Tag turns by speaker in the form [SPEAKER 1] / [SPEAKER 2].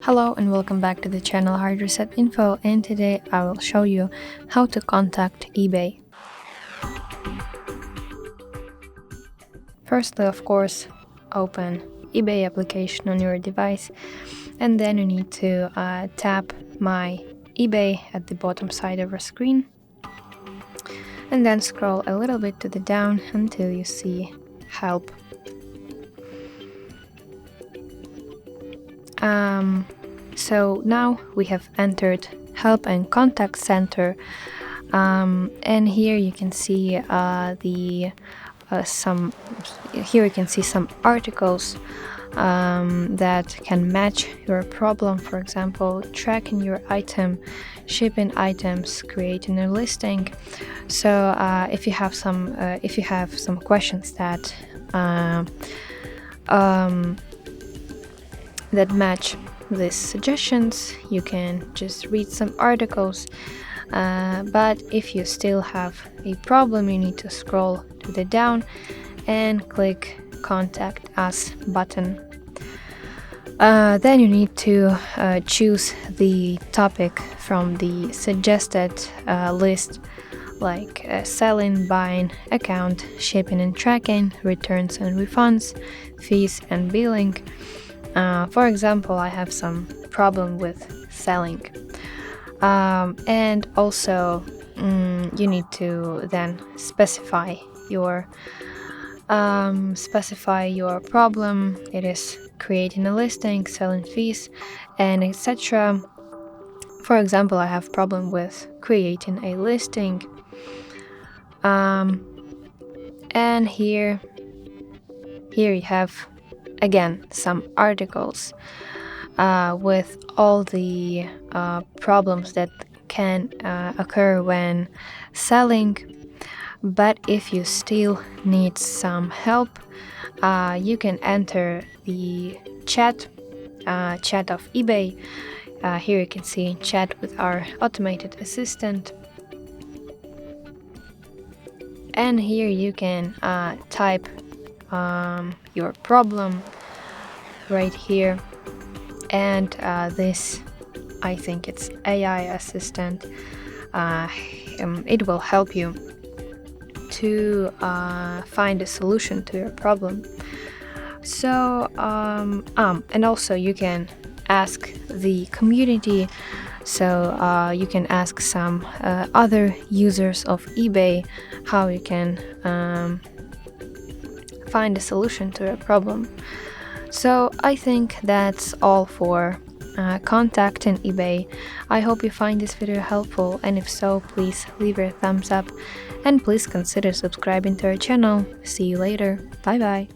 [SPEAKER 1] Hello and welcome back to the channel HardReset.Info, and today I will show you how to contact eBay. Firstly, of course, open eBay application on your device, and then you need to tap My eBay at the bottom side of your screen, and then scroll a little bit to the down until you see Help. So now we have entered Help and Contact Center, and here you can see some articles that can match your problem. For example, tracking your item, shipping items, creating a listing. So if you have some questions that match these suggestions, you can just read some articles, but if you still have a problem, you need to scroll to the down and click Contact Us button. Then you need to choose the topic from the suggested list, like selling, buying, account, shipping and tracking, returns and refunds, fees and billing. For example, I have some problem with selling, and also you need to then specify your problem. It is creating a listing, selling, fees, and etc. For example, I have problem with creating a listing, and here you have again some articles with all the problems that can occur when selling. But if you still need some help, you can enter the chat of eBay. Here you can see chat with our automated assistant, and here you can type your problem right here, and this, I think it's AI assistant, it will help you to find a solution to your problem. So and also you can ask the community, so you can ask some other users of eBay how you can find a solution to a problem. So I think that's all for contacting eBay. I hope you find this video helpful, and if so, please leave your thumbs up and please consider subscribing to our channel. See you later. Bye bye.